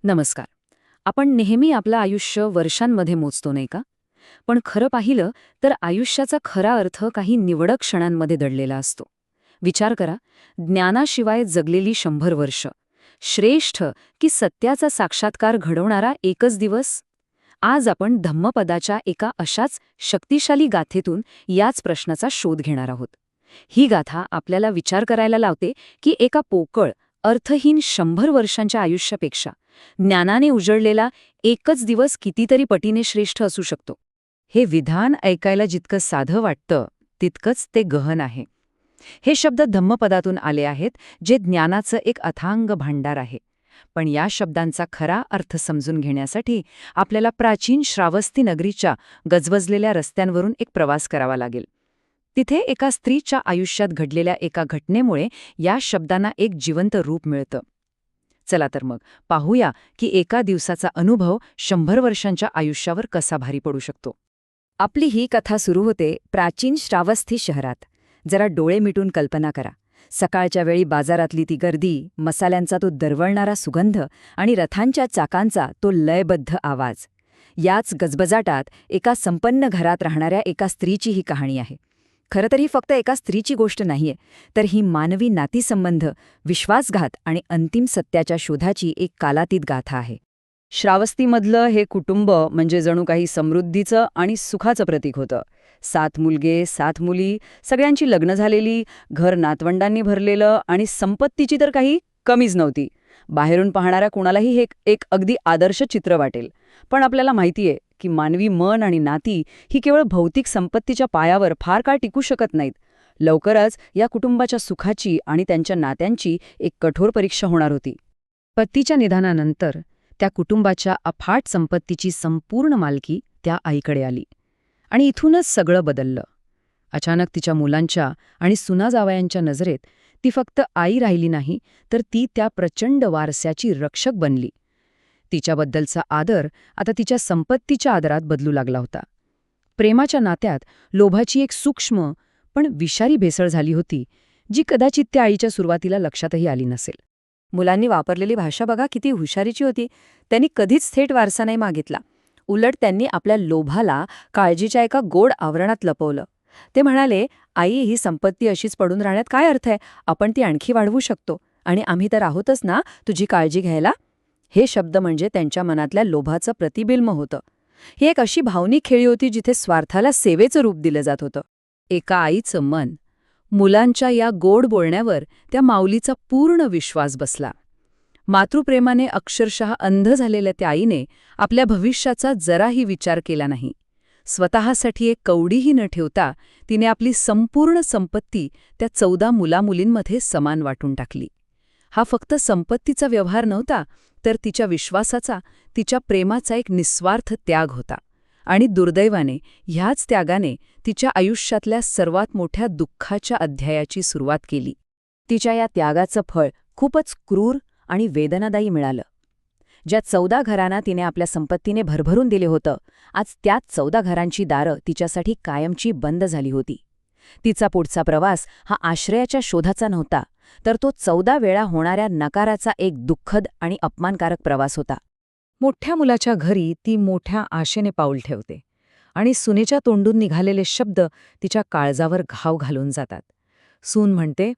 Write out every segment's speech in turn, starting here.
नमस्कार. आपण नेहमी आपलं आयुष्य वर्षांमध्ये मोजतो नाही का? पण खरं पाहिलं तर आयुष्याचा खरा अर्थ काही निवडक क्षणांमध्ये दडलेला असतो. विचार करा, ज्ञानाशिवाय जगलेली 100 वर्ष, श्रेष्ठ की सत्याचा साक्षात्कार घडवणारा एकच दिवस? आज आपण धम्मपदाच्या एका अशाच शक्तिशाली गाथेतून याच प्रश्नाचा शोध घेणार आहोत. ही गाथा आपल्याला विचार करायला लावते की एका पोकळ, अर्थहीन 100 वर्षांच्या आयुष्यापेक्षा ज्ञानाने उजळलेला एकच दिवस कितीतरी पटीने श्रेष्ठ असू शकतो. हे विधान ऐकायला जितकं साधं वाटतं तितकंच ते गहन आहे. हे शब्द धम्मपदातून आले आहेत, जे ज्ञानाचं एक अथांग भांडार आहे. पण या शब्दांचा खरा अर्थ समजून घेण्यासाठी आपल्याला प्राचीन श्रावस्ती नगरीच्या गजबजलेल्या रस्त्यांवरून एक प्रवास करावा लागेल. तिथे एका स्त्रीच्या आयुष्यात घडलेल्या एका घटनेमुळे या शब्दांना एक जिवंत रूप मिळतं. चला तर मग पाहूया की एका दिवसाचा अनुभव 100 वर्षांच्या आयुष्यावर कसा भारी पडू शकतो. आपली ही कथा सुरू होते प्राचीन श्रावस्ती शहरात. जरा डोळे मिटून कल्पना करा. सकाळच्या वेळी बाजारातली ती गर्दी, मसाल्यांचा तो दरवळणारा सुगंध आणि रथांच्या चाकांचा तो लयबद्ध आवाज. याच गजबजाटात एका संपन्न घरात राहणाऱ्या एका स्त्रीची ही कहाणी आहे. खरं तर ही फक्त एका स्त्रीची गोष्ट नाहीये, तर ही मानवी नातीसंबंध, विश्वासघात आणि अंतिम सत्याच्या शोधाची एक कालातीत गाथा आहे. श्रावस्तीमधलं हे कुटुंब म्हणजे जणू काही समृद्धीचं आणि सुखाचं प्रतीक होतं. 7 मुलगे, 7 मुली, सगळ्यांची लग्न झालेली, घर नातवंडांनी भरलेलं आणि संपत्तीची तर काही कमीच नव्हती. बाहेरून पाहणाऱ्या कुणालाही हे एक अगदी आदर्श चित्र वाटेल. पण आपल्याला माहितीये की मानवी मन आणि नाती ही केवळ भौतिक संपत्तीच्या पायावर फार काळ टिकू शकत नाहीत. लवकरच या कुटुंबाच्या सुखाची आणि त्यांच्या नात्यांची एक कठोर परीक्षा होणार होती. पतीच्या निधनानंतर त्या कुटुंबाच्या अफाट संपत्तीची संपूर्ण मालकी त्या आईकडे आली. आणि इथूनच सगळं बदललं. अचानक तिच्या मुलांच्या आणि सुनाजावयांच्या नजरेत ती फक्त आई राहिली नाही, तर ती त्या प्रचंड वारस्याची रक्षक बनली. तिच्याबद्दलचा आदर आता तिच्या संपत्तीच्या आदरात बदलू लागला होता. प्रेमाच्या नात्यात लोभाची एक सूक्ष्म पण विषारी भेसळ झाली होती, जी कदाचित त्या आईच्या सुरुवातीला लक्षातही आली नसेल. मुलांनी वापरलेली भाषा बघा किती हुशारीची होती. त्यांनी कधीच थेट वारसा नाही मागितला. उलट त्यांनी आपल्या लोभाला काळजीच्या एका गोड आवरणात लपवलं. ते म्हणाले, आई, ही संपत्ती अशीच पडून राहण्यात काय अर्थ आहे? आपण ती आणखी वाढवू शकतो. आणि आम्ही तर आहोतच ना तुझी काळजी घ्यायला. हे शब्द म्हणजे त्यांच्या मनातल्या लोभाचं प्रतिबिंब होतं. ही एक अशी भावनिक खेळी होती जिथे स्वार्थाला सेवेचं रूप दिलं जात होतं. एका आईचं मन, मुलांच्या या गोड बोलण्यावर त्या माऊलीचा पूर्ण विश्वास बसला. मातृप्रेमाने अक्षरशः अंध झालेल्या त्या आईने आपल्या भविष्याचा जराही विचार केला नाही. स्वतःसाठी एक कवडीही न ठेवता तिने आपली संपूर्ण संपत्ती त्या 14 मुलामुलींमध्ये समान वाटून टाकली. हा फक्त संपत्तीचा व्यवहार नव्हता, तर तिच्या विश्वासाचा, तिच्या प्रेमाचा एक निस्वार्थ त्याग होता. आणि दुर्दैवाने ह्याच त्यागाने तिच्या आयुष्यातल्या सर्वात मोठ्या दुःखाच्या अध्यायाची सुरुवात केली. तिच्या या त्यागाचं फळ खूपच क्रूर आणि वेदनादायी मिळालं. ज्या 14 घरांना तिने आपल्या संपत्तीने भरभरून दिले होतं, आज त्याच 14 घरांची दारं तिच्यासाठी कायमची बंद झाली होती. तिचा पुढचा प्रवास हा आश्रयाच्या शोधाचा नव्हता, तर तो 14 वेळा होणाऱ्या नकाराचा एक दुःखद आणि अपमानकारक प्रवास होता. मोठ्या मुलाच्या घरी ती मोठ्या आशेने पाऊल ठेवते आणि सुनेच्या तोंडून निघालेले शब्द तिच्या काळजावर घाव घालून जातात. सून म्हणते,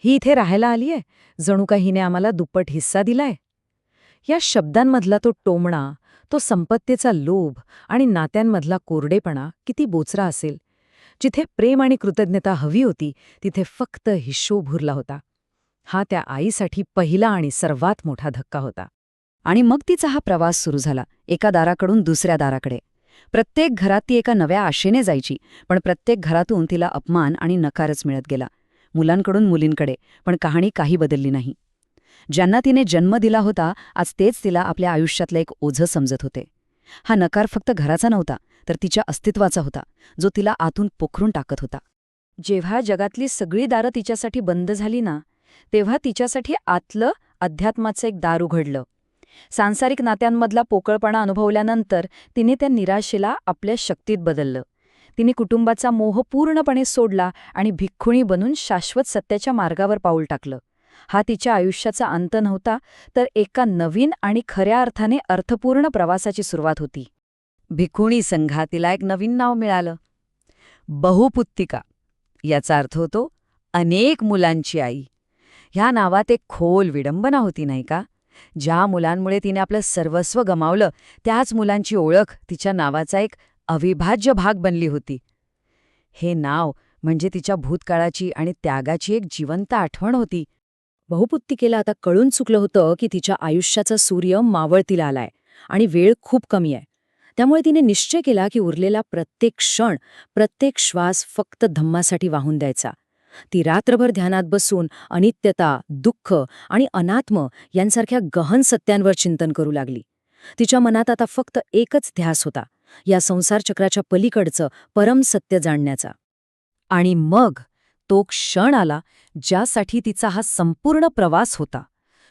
ही इथे राहायला आलीये, जणू का हिने आम्हाला दुप्पट हिस्सा दिलाय. या शब्दांमधला तो टोमणा, तो संपत्तीचा लोभ आणि नात्यांमधला कोरडेपणा किती बोचरा असेल. जिथे प्रेम आणि कृतज्ञता हवी होती, तिथे फक्त हिशोब उरला होता. हा त्या आईसाठी पहिला आणि सर्वात मोठा धक्का होता. आणि मग तिचा हा प्रवास सुरू झाला, एका दाराकडून दुसऱ्या दाराकडे. प्रत्येक घरात ती एका नव्या आशेने जायची, पण प्रत्येक घरातून तिला अपमान आणि नकारच मिळत गेला. मुलांकडून मुलींकडे, पण कहाणी काही बदलली नाही. ज्यांना तिने जन्म दिला होता, आज तेच तिला आपल्या आयुष्यातलं एक ओझं समजत होते. हा नकार फक्त घराचा नव्हता, तर तिच्या अस्तित्वाचा होता, जो तिला आतून पोखरून टाकत होता. जेव्हा जगातली सगळी दारं तिच्यासाठी बंद झाली ना, तेव्हा तिच्यासाठी आतलं अध्यात्माचं एक दार उघडलं. सांसारिक नात्यांमधला पोकळपणा अनुभवल्यानंतर तिने त्या निराशेला आपल्या शक्तीत बदललं. तिने कुटुंबाचा मोह पूर्णपणे सोडला आणि भिक्खुणी बनून शाश्वत सत्याच्या मार्गावर पाऊल टाकलं. हा तिच्या आयुष्याचा अंत नव्हता, तर एका नवीन आणि खऱ्या अर्थाने अर्थपूर्ण प्रवासाची सुरुवात होती. भिकुणी संघा तिला एक नवीन नाव मिळालं, बहुपुत्तिका. याचा अर्थ होतो अनेक मुलांची आई. ह्या नावात एक खोल विडंबना होती नाही का? ज्या मुलांमुळे तिने आपलं सर्वस्व गमावलं, त्याच मुलांची ओळख तिच्या नावाचा एक अविभाज्य भाग बनली होती. हे नाव म्हणजे तिच्या भूतकाळाची आणि त्यागाची एक जिवंत आठवण होती. बहुपुत्तिकेला आता कळून चुकलं होतं की तिच्या आयुष्याचा सूर्य मावळतीला आलाय आणि वेळ खूप कमी आहे. त्यामुळे तिने निश्चय केला की उरलेला प्रत्येक क्षण, प्रत्येक श्वास फक्त धम्मासाठी वाहून द्यायचा. ती रात्रभर ध्यानात बसून अनित्यता, दुःख आणि अनात्म यांसारख्या गहन सत्यांवर चिंतन करू लागली. तिच्या मनात आता फक्त एकच ध्यास होता, या संसारचक्राच्या पलीकडचं परम सत्य जाणण्याचा. आणि मग तो क्षण आला ज्यासाठी तिचा हा संपूर्ण प्रवास होता.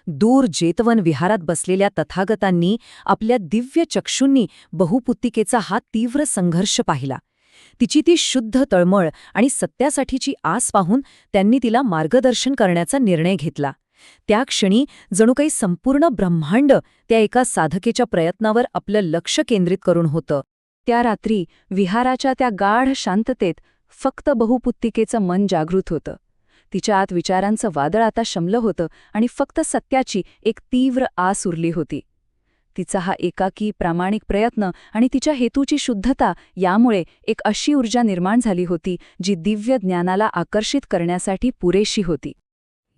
दूर जेतवन विहारात बसलेल्या तथागतांनी आपल्या दिव्य चक्षुंनी बहुपुत्तिकेचा हा तीव्र संघर्ष पाहिला. तिची ती शुद्ध तळमळ आणि सत्यासाठीची आस पाहून त्यांनी तिला मार्गदर्शन करण्याचा निर्णय घेतला. त्या क्षणी जणू काही संपूर्ण ब्रह्मांड त्या एका साधकेच्या प्रयत्नावर आपलं लक्ष केंद्रित करून होतं. त्या रात्री विहाराच्या त्या गाढ शांततेत फक्त बहुपुत्तिकेचं मन जागृत होतं. तिच्या आत विचारांचं वादळ आता शमलं होतं आणि फक्त सत्याची एक तीव्र आस उरली होती. तिचा हा एकाकी प्रामाणिक प्रयत्न आणि तिच्या हेतूची शुद्धता यामुळे एक अशी ऊर्जा निर्माण झाली होती जी दिव्य ज्ञानाला आकर्षित करण्यासाठी पुरेशी होती.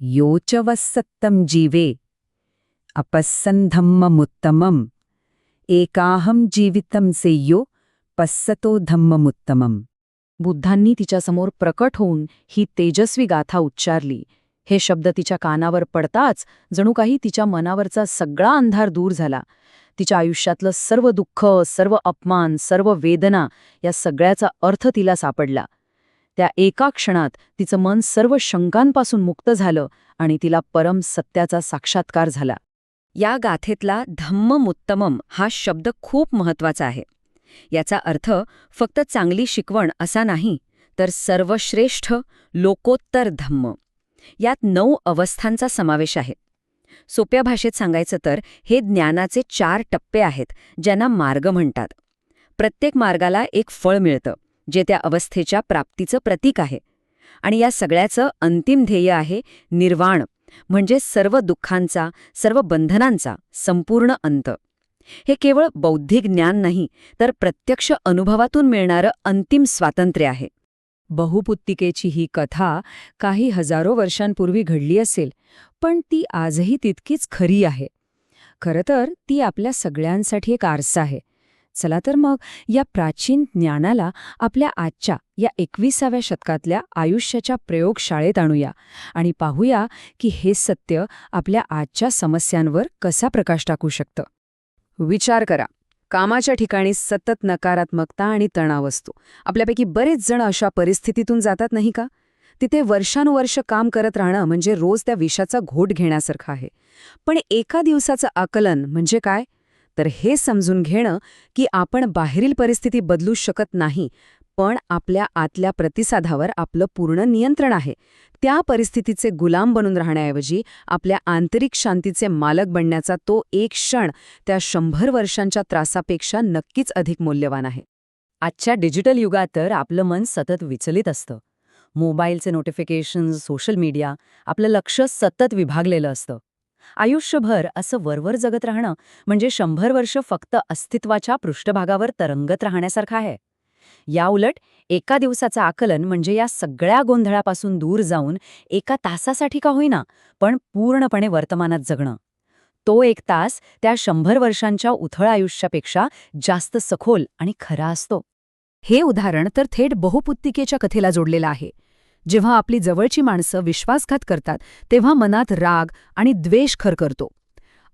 योच वसत्तम जीवे अपस्सन्धम्ममुत्तमम् एकाहम जीवितम सेयो पस्सतो धम्ममुत्तमम्. बुद्धांनी तिच्यासमोर प्रकट होऊन ही तेजस्वी गाथा उच्चारली. हे शब्द तिच्या कानावर पडताच जणू काही तिच्या मनावरचा सगळा अंधार दूर झाला. तिच्या आयुष्यातलं सर्व दुःख, सर्व अपमान, सर्व वेदना या सगळ्याचा अर्थ तिला सापडला. त्या एका क्षणात तिचं मन सर्व शंकांपासून मुक्त झालं आणि तिला परम सत्याचा साक्षात्कार झाला. या गाथेतला धम्ममुत्तमम हा शब्द खूप महत्वाचा आहे. याचा अर्थ फक्त चांगली शिकवण असा नाही, तर सर्वश्रेष्ठ लोकोत्तर धम्म. यात 9 अवस्थांचा समावेश आहे. सोप्या भाषेत सांगायचं तर हे ज्ञानाचे 4 टप्पे आहेत, ज्यांना मार्ग म्हणतात. प्रत्येक मार्गाला एक फळ मिळतं, जे त्या अवस्थेच्या प्राप्तीचं प्रतीक आहे. आणि या सगळ्याचं अंतिम ध्येय आहे निर्वाण, म्हणजे सर्व दुःखांचा, सर्व बंधनांचा संपूर्ण अंत. हे केवळ बौद्धिक ज्ञान नाही, तर प्रत्यक्ष अनुभवातून मिळणारं अंतिम स्वातंत्र्य आहे. बहुपुत्तिकेची ही कथा काही हजारो वर्षांपूर्वी घडली असेल, पण ती आजही तितकीच खरी आहे. खरं तर ती आपल्या सगळ्यांसाठी एक आरसा आहे. चला तर मग या प्राचीन ज्ञानाला आपल्या आजच्या या 21व्या शतकातल्या आयुष्याच्या प्रयोगशाळेत आणूया आणि पाहूया की हे सत्य आपल्या आजच्या समस्यांवर कसा प्रकाश टाकू शकतं. विचार करा, कामाच्या ठिकाणी सतत नकारात्मकता आणि तणाव असतो. आपल्यापैकी बरेच जण अशा परिस्थितीतून जातात नाही का? तिथे वर्षानुवर्ष काम करत राहणं म्हणजे रोज त्या विषाचा घोट घेण्यासारखं आहे. पण एका दिवसाचं आकलन म्हणजे काय? तर हे समजून घेणं की आपण बाहेरील परिस्थिती बदलू शकत नाही, पण आपल्या आतल्या प्रतिसादावर आपलं पूर्ण नियंत्रण आहे. त्या परिस्थितीचे गुलाम बनून राहण्याऐवजी आपल्या आंतरिक शांतीचे मालक बनण्याचा तो एक क्षण त्या 100 वर्षांच्या त्रासापेक्षा नक्कीच अधिक मौल्यवान आहे. आजच्या डिजिटल युगात तर आपलं मन सतत विचलित असतं. मोबाईलचे नोटिफिकेशन्स, सोशल मीडिया, आपलं लक्ष सतत विभागलेलं असतं. आयुष्यभर असं वरवर जगत राहणं म्हणजे 100 वर्ष फक्त अस्तित्वाच्या पृष्ठभागावर तरंगत राहण्यासारखं आहे. याउलट एका दिवसाचं आकलन म्हणजे या सगळ्या गोंधळापासून दूर जाऊन एका तासासाठी का होईना, पण पूर्णपणे वर्तमानात जगणं. तो 1 तास त्या 100 वर्षांच्या उथळ आयुष्यापेक्षा जास्त सखोल आणि खरा असतो. हे उदाहरण तर थेट बहुपुत्तिकेच्या कथेला जोडलेलं आहे. जेव्हा आपली जवळची माणसं विश्वासघात करतात, तेव्हा मनात राग आणि द्वेष खरखरतो.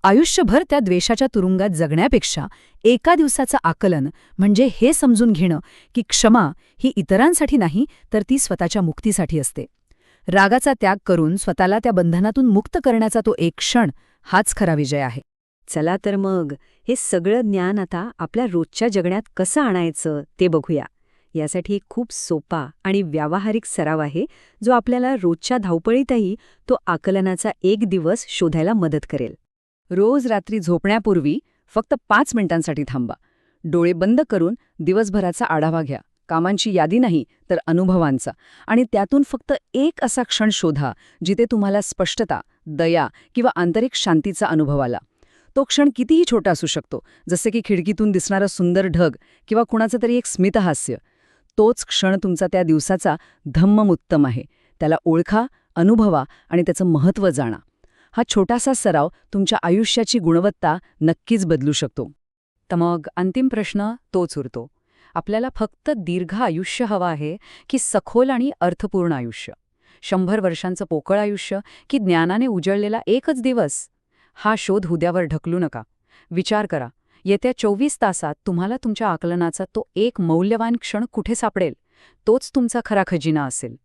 आयुष्यभर त्या द्वेषाच्या तुरुंगात जगण्यापेक्षा एका दिवसाचं आकलन म्हणजे हे समजून घेणं की क्षमा ही इतरांसाठी नाही, तर ती स्वतःच्या मुक्तीसाठी असते. रागाचा त्याग करून स्वतःला त्या बंधनातून मुक्त करण्याचा तो एक क्षण हाच खरा विजय आहे. चला तर मग हे सगळं ज्ञान आता आपल्या रोजच्या जगण्यात कसं आणायचं ते बघूया. यासाठी एक खूप सोपा आणि व्यावहारिक सराव आहे जो आपल्याला रोजच्या धावपळीतही तो आकलनाचा एक दिवस शोधायला मदत करेल. रोज रात्री झोपण्यापूर्वी फक्त 5 मिनिटांसाठी थांबा. डोळे बंद करून दिवसभराचा आढावा घ्या. कामांची यादी नाही तर अनुभवांचा. आणि त्यातून फक्त एक असा क्षण शोधा जिथे तुम्हाला स्पष्टता, दया किंवा आंतरिक शांतीचा अनुभव आला. तो क्षण कितीही छोटा असू शकतो, जसे की खिडकीतून दिसणारं सुंदर ढग किंवा कुणाचं तरी एक स्मितहास्य. तोच क्षण तुमचा त्या दिवसाचा धम्ममुत्तम आहे. त्याला ओळखा, अनुभवा आणि त्याचं महत्त्व जाणा. हा छोटासा सराव तुमच्या आयुष्याची गुणवत्ता नक्कीच बदलू शकतो. तर मग अंतिम प्रश्न तोच उरतो. आपल्याला फक्त दीर्घ आयुष्य हवं आहे की सखोल आणि अर्थपूर्ण आयुष्य? 100 वर्षांचं पोकळ आयुष्य की ज्ञानाने उजळलेला एकच दिवस? हा शोध उद्यावर ढकलू नका. विचार करा, येत्या 24 तासात तुम्हाला तुमच्या आकलनाचा तो एक मौल्यवान क्षण कुठे सापडेल? तोच तुमचा खरा खजिना असेल.